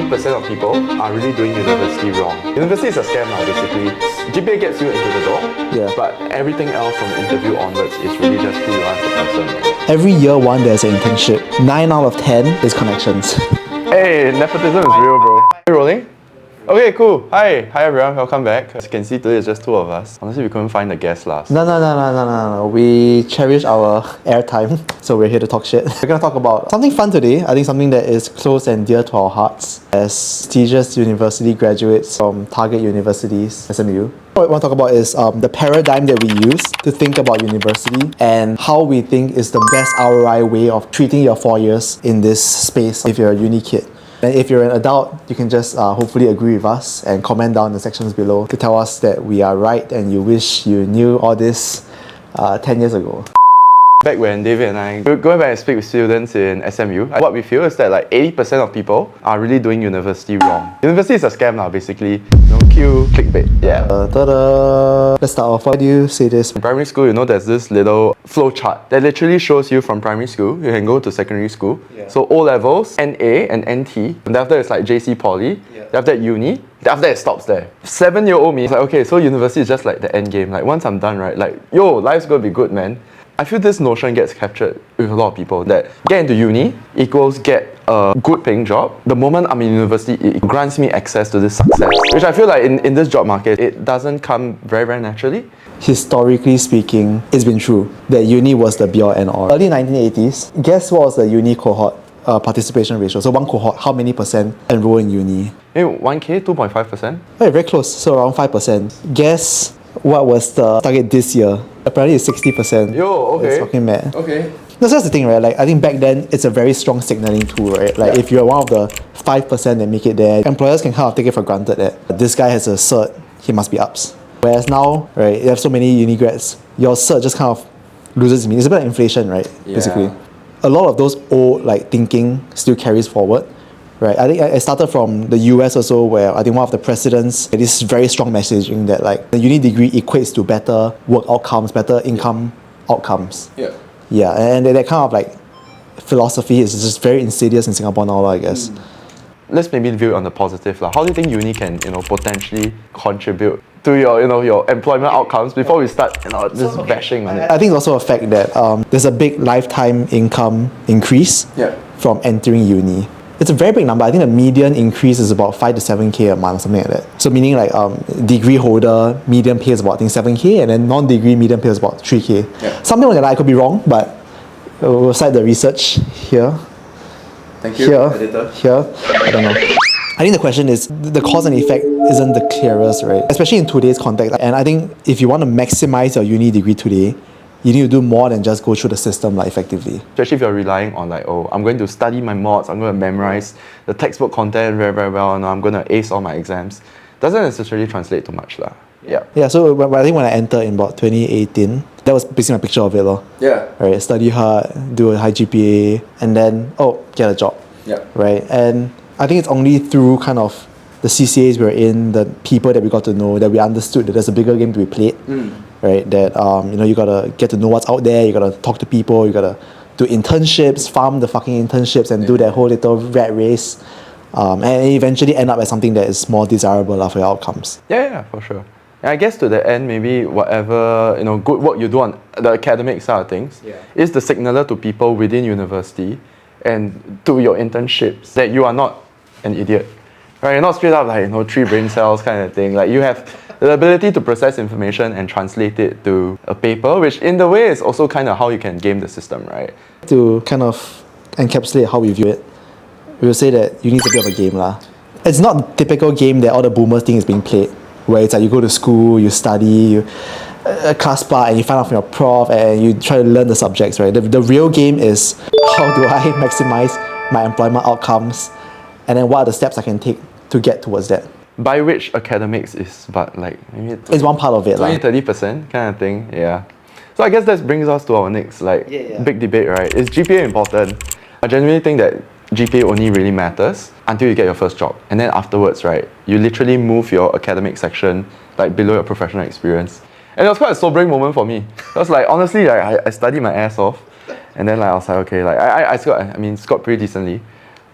80% of people are really doing university wrong. University is a scam now, basically. GPA gets you into the door, but everything else from the interview onwards is really just who you are as a person. Every year one there's an internship. 9 out of 10 is connections. Hey, nepotism is real, bro. Are you rolling? Okay, cool. Hi everyone, welcome back. As you can see, today it's just two of us. Honestly, we couldn't find a guest last. No. We cherish our airtime, so we're here to talk shit. We're gonna talk about something fun today. I think something that is close and dear to our hearts as prestigious university graduates from target universities, SMU. What I want to talk about is the paradigm that we use to think about university and how we think is the best ROI way of treating your 4 years in this space if you're a uni kid. And if you're an adult, you can just hopefully agree with us and comment down in the sections below to tell us that we are right and you wish you knew all this 10 years ago. Back when David and I were going back and speak with students in SMU, what we feel is that like 80% of people are really doing university wrong. University is a scam now, basically. No Q, clickbait. Yeah. Let's start off. Why do you say this? In primary school, there's this little flow chart that literally shows you from primary school, you can go to secondary school. So O levels, NA and NT. And after it's like JC Poly. After that uni. After that it stops there. 7-year-old me is like, okay, so university is just like the end game. Like once I'm done, right? Like, yo, life's gonna be good, man. I feel this notion gets captured with a lot of people that get into uni equals get a good paying job. The moment I'm in university, it grants me access to this success, which I feel like in this job market, it doesn't come very, very naturally. Historically speaking, it's been true that uni was the be-all and all. Early 1980s, guess what was the uni cohort participation ratio? So one cohort, how many percent enroll in uni? Maybe 1K, 2.5%? Oh, very close, so around 5%. Guess what was the target this year? Apparently it's 60%. Yo, okay. It's fucking mad. Okay. That's just the thing, right? Like I think back then it's a very strong signaling tool, right? Like if you're one of the 5% that make it there, employers can kind of take it for granted that this guy has a cert, he must be ups. Whereas now, right, you have so many uni grads, your cert just kind of loses meaning. It's a bit like inflation, right? Basically. A lot of those old like thinking still carries forward. Right, I think I started from the US also, where I think one of the presidents had this very strong messaging that like the uni degree equates to better work outcomes, better income outcomes. Yeah, and that kind of like philosophy is just very insidious in Singapore now, I guess. Let's maybe view it on the positive. How do you think uni can, potentially contribute to your employment outcomes before we start, just bashing on it? I think it's also a fact that there's a big lifetime income increase from entering uni. It's a very big number. I think the median increase is about 5 to 7K a month, something like that. So meaning like degree holder median pay is about 7K, and then non-degree median pay is about 3K. Something like that. I could be wrong, but we'll cite the research here. Thank you, editor. Here, I don't know. I think the question is, the cause and effect isn't the clearest, right? Especially in today's context. And I think if you want to maximize your uni degree today, you need to do more than just go through the system effectively. Especially if you're relying on I'm going to study my mods, I'm going to memorize the textbook content very, very well, and I'm going to ace all my exams. Doesn't necessarily translate to much. Yeah, so I think when I entered in about 2018, that was basically my picture of it. Right, study hard, do a high GPA, and then, get a job. Right, and I think it's only through kind of the CCAs we're in, the people that we got to know, that we understood that there's a bigger game to be played. Right, that you gotta get to know what's out there, you gotta talk to people, you gotta do internships, farm the fucking internships and do that whole little rat race, and eventually end up as something that is more desirable for your outcomes. Yeah, for sure. And I guess to the end, maybe whatever good work you do on the academic side of things is the signaler to people within university and to your internships that you are not an idiot. Right, you're not straight up like 3 brain cells kind of thing. Like you have the ability to process information and translate it to a paper, which in the way is also kind of how you can game the system, right? To kind of encapsulate how we view it, we will say that uni is a bit of a game lah. It's not the typical game that all the boomers think is being played, where it's like you go to school, you study, a class part, and you find out from your prof, and you try to learn the subjects, right? The real game is, how do I maximize my employment outcomes, and then what are the steps I can take to get towards that? By which academics is but maybe it's one part of it, 20-30% kind of thing. So I guess that brings us to our next big debate, right? Is GPA important? I genuinely think that GPA only really matters until you get your first job, and then afterwards, right, you literally move your academic section below your professional experience. And it was quite a sobering moment for me. I was honestly, I studied my ass off, and then I was okay, I scored pretty decently.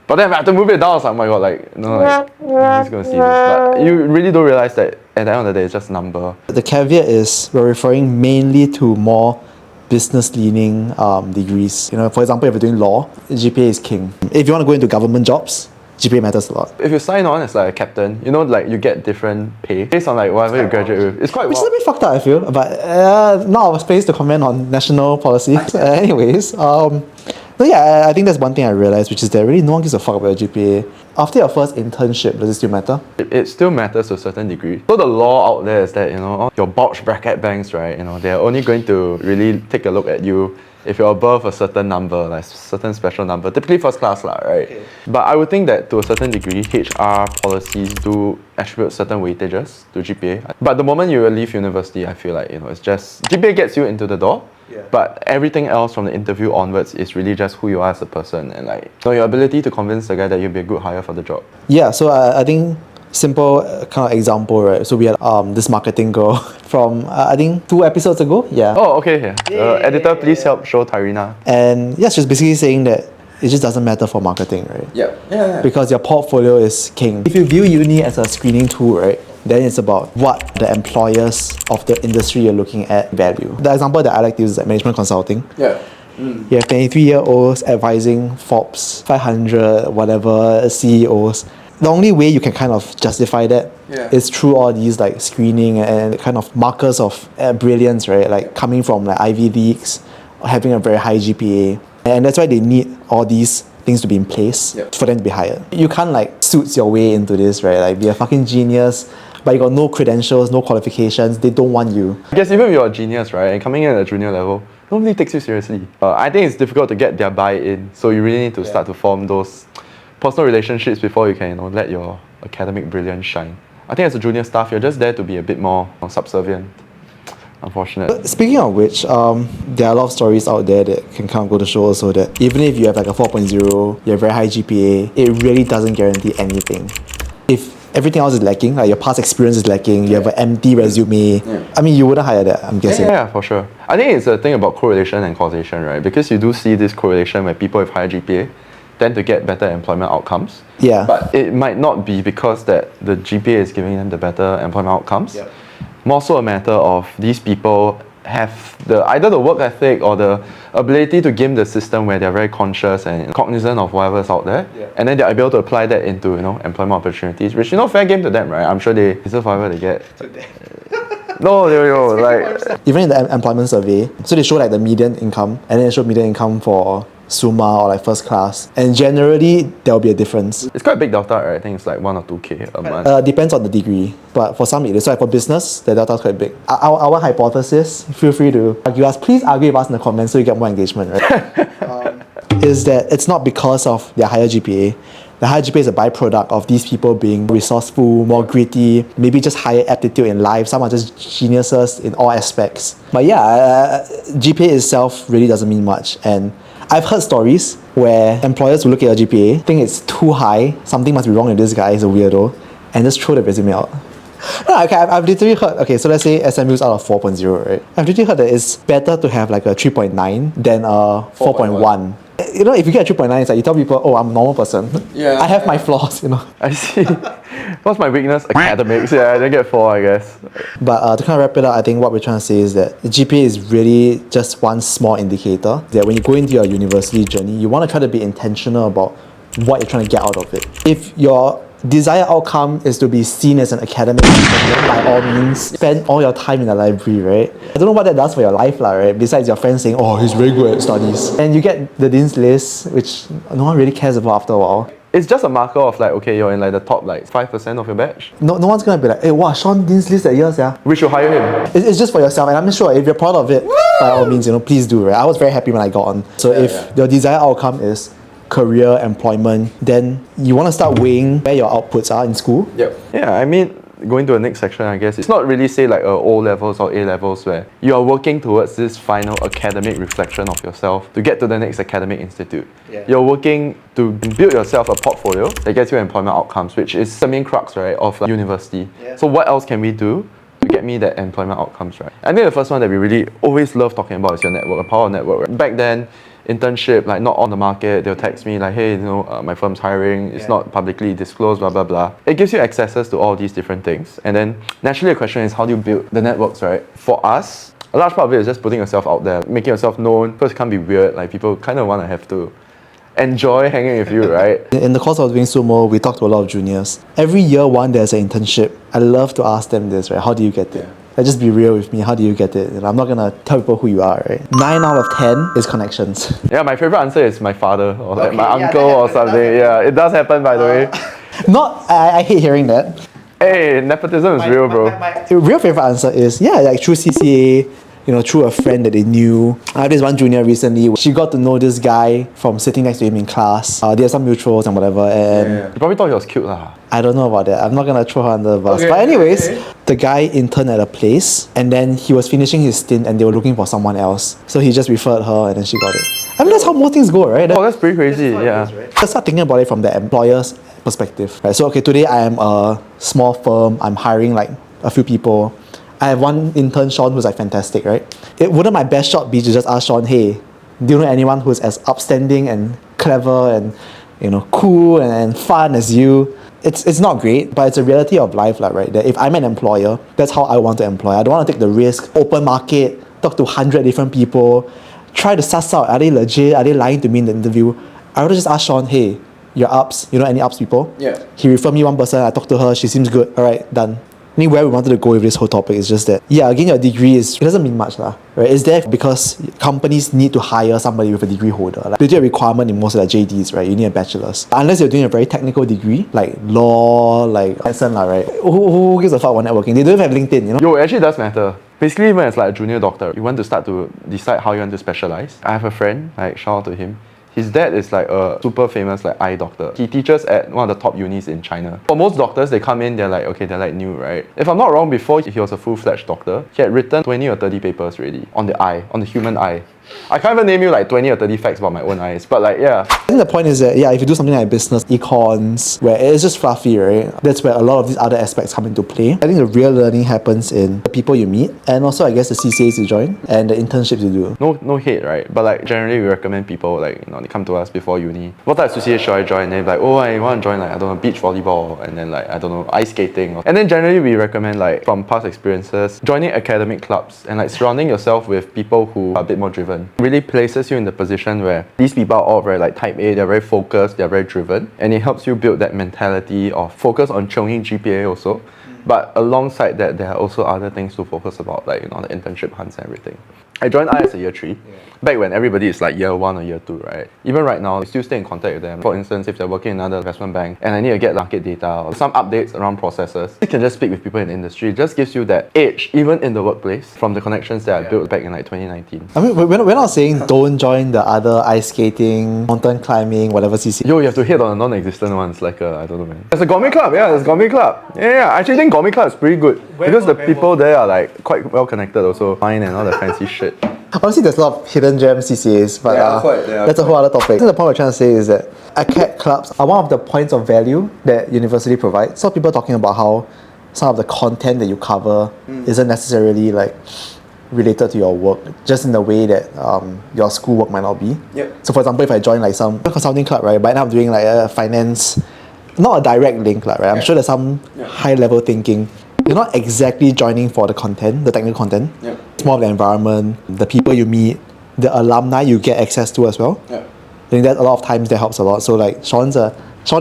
But then if I have to move it down, I was like, oh my god, like, no, like, he's gonna see this. But you really don't realize that at the end of the day, it's just a number. The caveat is we're referring mainly to more business-leaning degrees. You know, for example, if you're doing law, GPA is king. If you want to go into government jobs, GPA matters a lot. If you sign on as like a captain, you know, like you get different pay based on like whatever you graduate with. It's quite Which is a bit fucked up, I feel, but not our space to comment on national policy. Anyways, but yeah, I think that's one thing I realized, which is that really no one gives a fuck about your GPA. After your first internship, does it still matter? It still matters to a certain degree. So the law out there is that, you know, your bulge bracket banks, right, you know, they're only going to really take a look at you if you're above a certain number, like certain special number, typically first class, right? Okay. But I would think that to a certain degree, HR policies do attribute certain weightages to GPA. But the moment you leave university, I feel like, you know, it's just, GPA gets you into the door, but everything else from the interview onwards is really just who you are as a person and like, you know, your ability to convince the guy that you'll be a good hire for the job. Yeah, so I think simple kind of example, right? So we had this marketing girl from I think 2 episodes ago. Yeah. Oh, okay. Yeah. Editor, please help show Tyrina. And yeah, she's basically saying that it just doesn't matter for marketing, right? Yeah. Because your portfolio is king. If you view uni as a screening tool, right, then it's about what the employers of the industry you're looking at value. The example that I like to use is like management consulting. Yeah. You have 23-year-olds advising Forbes 500, whatever, CEOs. The only way you can kind of justify that is through all these like screening and kind of markers of brilliance, right? Like coming from like Ivy Leagues, or having a very high GPA. And that's why they need all these things to be in place for them to be hired. You can't like suits your way into this, right? Like be a fucking genius, but you got no credentials, no qualifications, they don't want you. I guess even if you're a genius, right, and coming in at a junior level, nobody takes you seriously. I think it's difficult to get their buy-in, so you really need to start to form those personal relationships before you can, you know, let your academic brilliance shine. I think as a junior staff, you're just there to be a bit more subservient. Unfortunate. Speaking of which, there are a lot of stories out there that can kind of go to show also that even if you have like a 4.0, you have a very high GPA, it really doesn't guarantee anything. If everything else is lacking, like your past experience is lacking, you have an empty resume, I mean, you wouldn't hire that, I'm guessing. Yeah, for sure. I think it's a thing about correlation and causation, right? Because you do see this correlation where people with higher GPA tend to get better employment outcomes. Yeah. But it might not be because that the GPA is giving them the better employment outcomes. More so a matter of these people have either the work ethic or the ability to game the system where they're very conscious and cognizant of whatever's out there, and then they're able to apply that into, you know, employment opportunities, which, you know, fair game to them, right? I'm sure they deserve whatever they get. No, like even in the employment survey, so they show like the median income, and then they show median income for Summa or like first class, and generally there will be a difference. It's quite a big delta, right? I think it's like 1 or 2K a month. Depends on the degree, but for some it is. So like for business, the delta is quite big. Our hypothesis, feel free to argue us. Please argue with us in the comments so you get more engagement, right? Is that it's not because of their higher GPA. The higher GPA is a byproduct of these people being resourceful, more gritty, maybe just higher aptitude in life. Some are just geniuses in all aspects. But yeah, GPA itself really doesn't mean much. And I've heard stories where employers will look at your GPA, think it's too high, something must be wrong with this guy, he's a weirdo, and just throw the resume out. No, okay, I've literally heard, okay, so let's say SMU's out of 4.0, right? I've literally heard that it's better to have like a 3.9 than a 4.1. You know, if you get a 3.9, it's like you tell people, oh, I'm a normal person. I have my flaws, you know. I see. What's my weakness? Academics. I didn't get 4, I guess. But to kind of wrap it up, I think what we're trying to say is that the GPA is really just one small indicator that when you go into your university journey, you want to try to be intentional about what you're trying to get out of it. If your desired outcome is to be seen as an academic, then by all means, spend all your time in the library, right? I don't know what that does for your life, right? Besides your friends saying, oh, he's very good at studies. And you get the Dean's List, which no one really cares about after a while. It's just a marker of like, okay, you're in like the top like 5% of your batch. No one's gonna be like, hey, wow, Sean Dean's List that year, yeah. We should hire him. It's just for yourself, and I'm sure if you're proud of it, by all means, you know, please do, right? I was very happy when I got on. So if your desired outcome is career, employment, then you want to start weighing where your outputs are in school. Yeah, I mean, going to the next section, I guess, it's not really say like O levels or A levels where you are working towards this final academic reflection of yourself to get to the next academic institute. You're working to build yourself a portfolio that gets you employment outcomes, which is the main crux, right, of like, university. So what else can we do to get me that employment outcomes, right? I think the first one that we really always love talking about is your network, the power of network. Right? Back then, internship, like not on the market, they'll text me like, hey, my firm's hiring, it's not publicly disclosed, blah, blah, blah. It gives you accesses to all these different things. And then naturally the question is, how do you build the networks, right? For us, a large part of it is just putting yourself out there, making yourself known, because it can't be weird, like people kind of want to have to enjoy hanging with you, right? In the course of doing sumo, we talk to a lot of juniors. Every year one, there's an internship. I love to ask them this, right? How do you get it? Like, just be real with me. How do you get it? And I'm not gonna tell people who you are, right? 9 out of 10 is connections. Yeah, my favorite answer is my father or like my uncle or something. Yeah, it does happen, by the way. I hate hearing that. Hey, nepotism is real, bro. My real favorite answer is, like through CCA, through a friend that they knew. I have this one junior recently, she got to know this guy from sitting next to him in class. They had some mutuals and whatever, and You probably thought he was cute lah. I don't know about that. I'm not gonna throw her under the bus. But anyways, the guy interned at a place, and then he was finishing his stint and they were looking for someone else. So he just referred her and then she got it. I mean, that's how most things go, right? Oh, that's pretty crazy, yeah. Let's start thinking about it from the employer's perspective. Right? So, okay, today I am a small firm. I'm hiring like a few people. I have one intern, Sean, who's like fantastic, right? Wouldn't my best shot be to just ask Sean, hey, do you know anyone who's as upstanding and clever and cool and fun as you? It's not great, but it's a reality of life, like, right? That if I'm an employer, that's how I want to employ. I don't want to take the risk, open market, talk to 100 different people, try to suss out, are they legit? Are they lying to me in the interview? I would just ask Sean, hey, your ups, any ups people? Yeah. He referred me one person, I talked to her, she seems good, alright, done. I think where we wanted to go with this whole topic is just that, again, your degree it doesn't mean much, right? It's there because companies need to hire somebody with a degree holder. Like, they do a requirement in most of the JDs, right? You need a bachelor's. Unless you're doing a very technical degree, like law, like medicine, right? Who gives a fuck about networking? They don't have LinkedIn, Yo, it actually does matter. Basically, when it's like a junior doctor, you want to start to decide how you want to specialize. I have a friend, like shout out to him. His dad is like a super famous like eye doctor. He teaches at one of the top unis in China. For most doctors, they come in, they're like new, right? If I'm not wrong, before he was a full-fledged doctor, he had written 20 or 30 papers already on the eye, on the human eye. I can't even name you like 20 or 30 facts about my own eyes, but like, yeah. I think the point is that, if you do something like business, econs, where it's just fluffy, right? That's where a lot of these other aspects come into play. I think the real learning happens in the people you meet, and also, I guess, the CCAs you join, and the internships you do. No hate, right? But like, generally, we recommend people, like, they come to us before uni. What type of CCA should I join? And they're like, oh, I want to join, like, I don't know, beach volleyball, and then like, I don't know, ice skating. And then generally, we recommend, like, from past experiences, joining academic clubs, and like, surrounding yourself with people who are a bit more driven. Really places you in the position where these people are all very like type A, they're very focused, they're very driven, and it helps you build that mentality of focus on showing GPA also. But alongside that, there are also other things to focus about, like the internship hunts and everything. I joined I as a year 3, back when everybody is like year 1 or year 2, right? Even right now, I still stay in contact with them. For instance, if they're working in another investment bank and I need to get market data or some updates around processes, you can just speak with people in the industry. It just gives you that edge, even in the workplace, from the connections that I built back in like 2019. I mean, we're not saying don't join the other ice skating, mountain climbing, whatever CC. Yo, you have to hit on the non-existent ones, like, I don't know, man. There's a gourmet club, there's a gourmet club. Yeah, I actually think gourmet club is pretty good. Because the people there are like quite well connected also. Fine and all the fancy shit. Honestly, there's a lot of hidden gem CCAs, but that's a whole other topic. I think the point we're trying to say is that acad clubs are one of the points of value that university provides. So people are talking about how some of the content that you cover isn't necessarily like related to your work, just in the way that your schoolwork might not be. So for example, if I join like some consulting club, right, but now I'm doing like a finance, not a direct link, right? I'm sure there's some high level thinking. You're not exactly joining for the content, the technical content. It's more of the environment, the people you meet, the alumni you get access to as well. I think that a lot of times that helps a lot. So like Sean is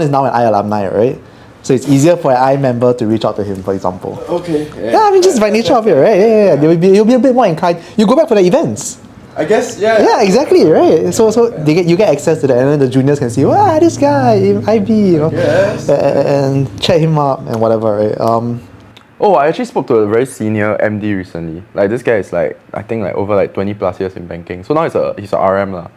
now an I alumni, right? So it's easier for an I member to reach out to him, for example. I mean, just by nature of it, right? You'll be a bit more inclined. You go back for the events. I guess, Yeah, exactly, right? So you get access to that, and then the juniors can see, wow, this guy in IB, and chat him up and whatever, right? Oh, I actually spoke to a very senior MD recently. Like, this guy is like, I think like over like 20 plus years in banking. So now he's a RM lah.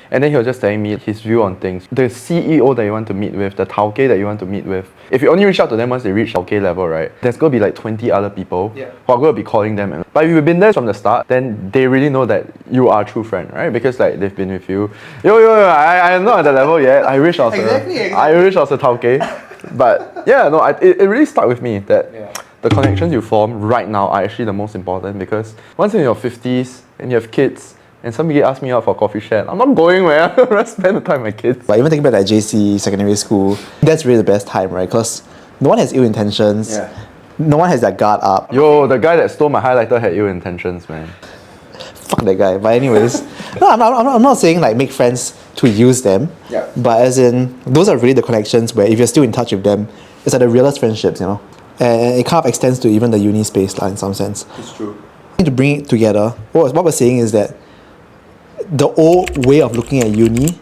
And then he was just telling me his view on things. The CEO that you want to meet with, the tauke that you want to meet with, if you only reach out to them once they reach tauke level, right, there's going to be like 20 other people who are going to be calling them. But if you've been there from the start, then they really know that you are a true friend, right? Because like they've been with you. I am not at the level yet. I wish I was I wish I was a tauke. But it really stuck with me that the connections you form right now are actually the most important, because once in your 50s and you have kids, and somebody asked me out for a coffee chat, I'm not going, man. I'm gonna spend the time with my kids. But even thinking about like JC, secondary school, that's really the best time, right? Because no one has ill intentions. Yeah. No one has their guard up. Yo, the guy that stole my highlighter had ill intentions, man. Fuck that guy. But anyways, no, I'm not saying like make friends to use them. Yeah. But as in, those are really the connections where if you're still in touch with them, it's like the realest friendships, you know? And it kind of extends to even the uni space in some sense. It's true. To bring it together, what we're saying is that the old way of looking at uni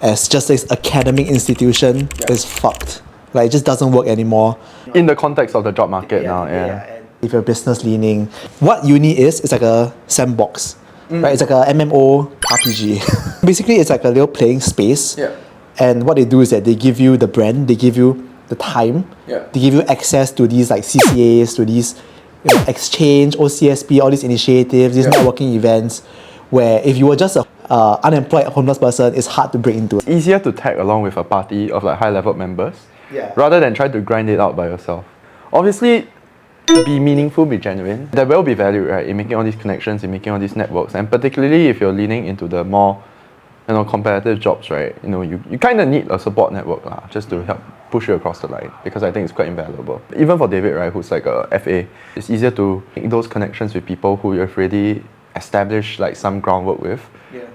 as just this academic institution is fucked. Like, it just doesn't work anymore. In the context of the job market now, yeah. If you're business leaning, what uni is like a sandbox, right? It's like a MMO RPG. Basically, it's like a little playing space. Yeah. And what they do is that they give you the brand, they give you the time, Yeah. they give you access to these like CCAs, to these exchange, OCSP, all these initiatives, these networking events, where if you were just a unemployed homeless person, it's hard to break into. It's easier to tag along with a party of like high-level members, Yeah. rather than try to grind it out by yourself. Obviously, be meaningful, be genuine. There will be value, right, in making all these connections, in making all these networks, and particularly if you're leaning into the more, competitive jobs, right? You kind of need a support network just to help push you across the line, because I think it's quite invaluable. Even for David, right, who's like a FA, it's easier to make those connections with people who you've already established like some groundwork with,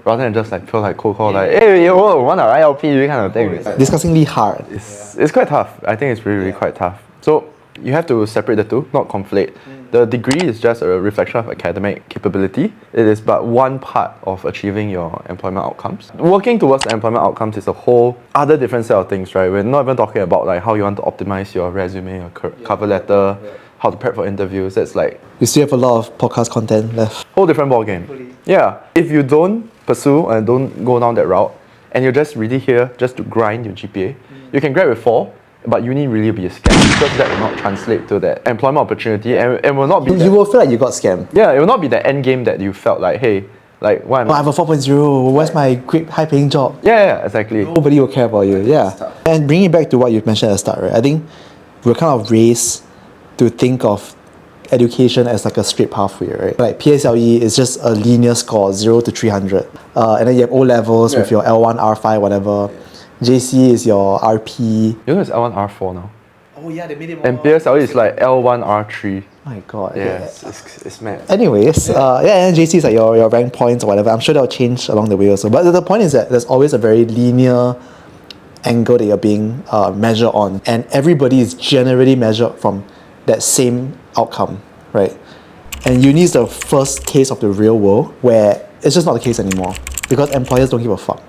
rather than just like feel like cold call, like, hey, you want our ILP, kind of thing. Disgustingly hard. It's quite tough. I think it's really quite tough. So you have to separate the two, not conflate. The degree is just a reflection of academic capability. It is but one part of achieving your employment outcomes. Working towards the employment outcomes is a whole other different set of things, right? We're not even talking about like how you want to optimize your resume, your cover letter, how to prep for interviews. That's like You still have a lot of podcast content left. whole different ball game. Yeah. If you don't pursue and don't go down that route, and you're just really here just to grind your GPA, you can grab with 4, but uni really be a scam, because that will not translate to that employment opportunity, and will not be You will feel like you got scammed. yeah, it will not be the end game that you felt like, hey, like why am Oh, I have a 4.0, where's my quick high paying job? yeah, exactly. Nobody will care about you, yeah. And bringing it back to what you mentioned at the start, right? I think we're kind of raised to think of education as like a straight pathway, right? Like PSLE is just a linear score, 0 to 300. And then you have O levels with your L1, R5, whatever. JC is your RP. You know it's L1 R4 now, Oh yeah, they made it and PSLE is like L1 R3. my god. Yeah, it's mad. Anyways, and JC is like your rank points or whatever. I'm sure that'll change along the way also. But the point is that there's always a very linear angle that you're being measured on, and everybody is generally measured from that same outcome, right? And uni is the first case of the real world where it's just not the case anymore, because employers don't give a fuck.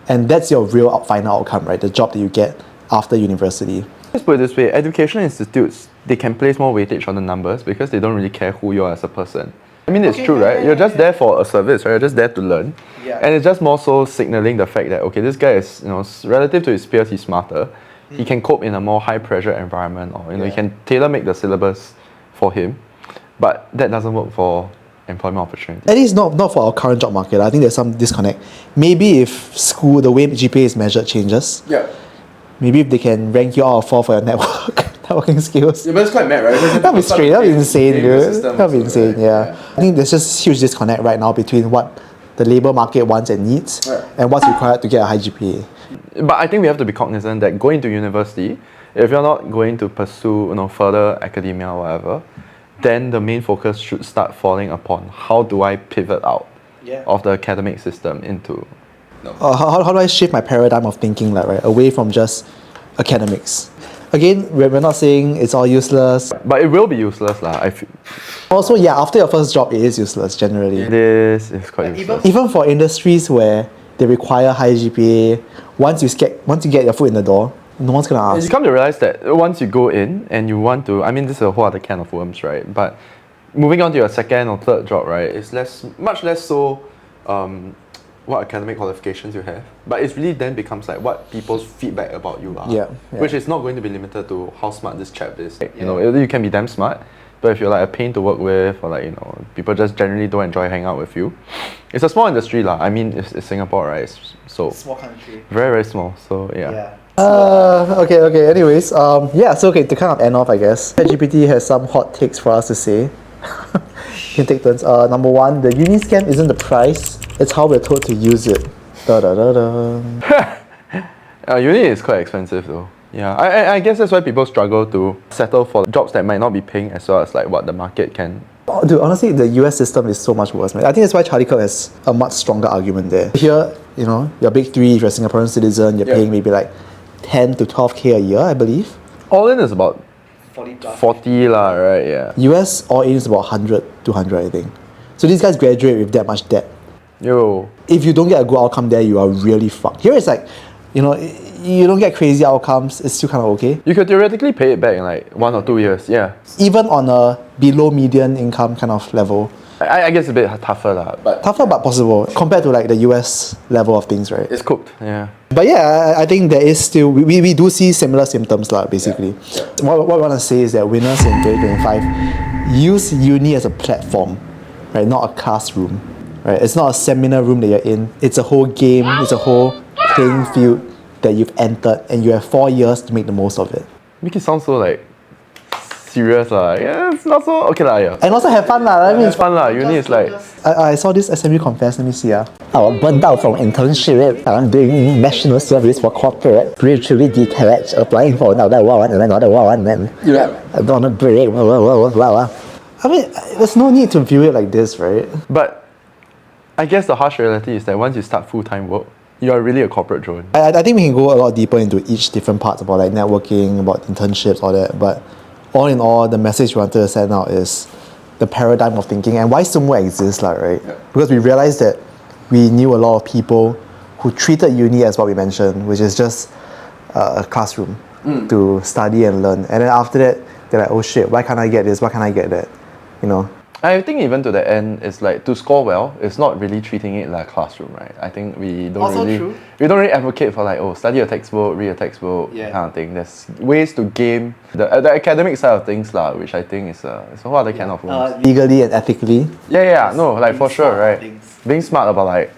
And that's your real final outcome, right? The job that you get after university. Let's put it this way, education institutes, they can place more weightage on the numbers because they don't really care who you are as a person. I mean, it's true, right? You're just there for a service, right? You're just there to learn. And it's just more so signaling the fact that, okay, this guy is, relative to his peers, he's smarter. He can cope in a more high pressure environment, or, you can tailor make the syllabus for him. But that doesn't work for employment opportunity. At least not for our current job market. I think there's some disconnect. Maybe if school, the way GPA is measured changes. Yeah. Maybe if they can rank you out of 4 for your networking skills. Yeah, but it's quite mad, right? That'd be straight. That'd be insane, dude. That'd be insane, yeah. I think there's just huge disconnect right now between what the labour market wants and needs and what's required to get a high GPA. But I think we have to be cognizant that going to university, if you're not going to pursue, further academia or whatever, then the main focus should start falling upon how do I pivot out of the academic system into... How do I shift my paradigm of thinking, like, right, away from just academics? Again, we're not saying it's all useless. But it will be useless, I feel. Also, yeah, after your first job, it is useless, generally. It is, it's quite useless. Even for industries where they require high GPA, once you get your foot in the door, no one's gonna ask. You come to realize that once you go in and you want to, this is a whole other can of worms, right? But moving on to your second or third job, right, it's much less so what academic qualifications you have, but it really then becomes like what people's feedback about you are, which is not going to be limited to how smart this chap is. You can be damn smart, but if you're like a pain to work with, or people just generally don't enjoy hanging out with you, it's a small industry it's Singapore, right? It's so small country, very very small. So yeah. Okay. Anyways, so to kind of end off, I guess ChatGPT has some hot takes for us to say. You can take turns. Number one, the uni scam isn't the price; It's how we're told to use it. Da da da da. Uni is quite expensive though. Yeah, I guess that's why people struggle to settle for jobs that might not be paying as well as like what the market can. Oh, dude, honestly, the US system is so much worse, man. I think that's why Charlie Kirk has a much stronger argument there. Here, you know, your big three, if you're a Singaporean citizen, you're paying maybe like 10 to 12k a year, I believe. All in is about 40 plus. 40 lah, right? Yeah. US all in is about 100, 200, I think. So these guys graduate with that much debt. Yo. If you don't get a good outcome there, you are really fucked. Here it's like, you know, you don't get crazy outcomes, it's still kind of okay. You could theoretically pay it back in like 1 or 2 years, yeah. Even on a below median income kind of level. I guess it's a bit tougher lah, but Tougher but possible compared to like the US level of things, right? it's cooked, yeah. But yeah, I think there is still, we do see similar symptoms lah, basically. What I want to say is that winners in 2025 use uni as a platform, right? Not a classroom, right? It's not a seminar room that you're in. It's a whole game, it's a whole playing field that you've entered and you have 4 years to make the most of it. Make it sound so like serious lah. Yeah, it's not so okay lah, yeah. And also have fun lah. I mean, It's fun lah. Uni is like I saw this SMU Confess, let me see. I was burned out from internship. I'm doing national service for corporate. Spiritually detached, applying for another one and another one. And then I don't want to break. I mean, there's no need to view it like this, right? but I guess the harsh reality is that once you start full-time work, you are really a corporate drone. I think we can go a lot deeper into each different parts about like networking, about internships, all that. But all in all, the message we wanted to send out is the paradigm of thinking and why Sumo exists, like, right? Yeah. Because we realized that we knew a lot of people who treated uni as what we mentioned, which is just a classroom to study and learn. And then after that, they're like, oh shit, why can't I get this? Why can't I get that? You know? I think even to the end, it's like to score well, it's not really treating it like a classroom, right? I think we don't Also really true. we don't really advocate for like, oh, study a textbook, read a textbook, kind of thing. There's ways to game the academic side of things lah, which I think is a whole other can of worms. Legally and ethically. No, like for sure, right? things. Being smart about like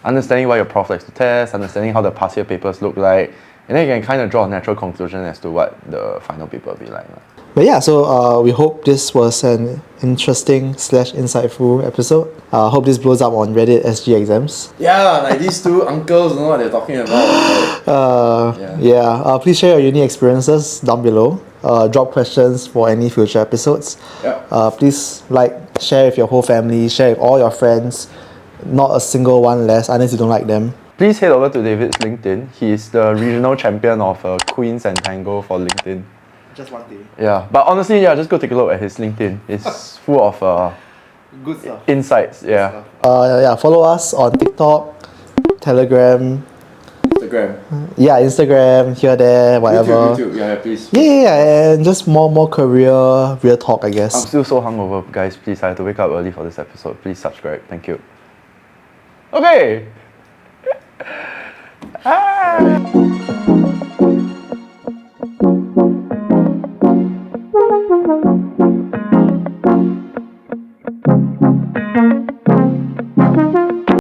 understanding why your prof likes to test, understanding how the past year papers look like, and then you can kind of draw a natural conclusion as to what the final paper will be like. But yeah, so we hope this was an interesting / insightful episode. Hope this blows up on Reddit SG exams. Yeah, like these two uncles know what they're talking about. Please share your uni experiences down below. Drop questions for any future episodes. Please like, share with your whole family, share with all your friends. Not a single one less, unless you don't like them. Please head over to David's LinkedIn. He's the regional champion of Queens and Tango for LinkedIn. Just one day. Yeah, but honestly, just go take a look at his LinkedIn. It's full of Good stuff. insights. Yeah. Follow us on TikTok, Telegram, Instagram. Instagram, here, there, whatever. YouTube. Yeah, please. And just more career, real talk, I guess. I'm still so hungover, guys. Please, I have to wake up early for this episode. Please subscribe. Thank you. Okay.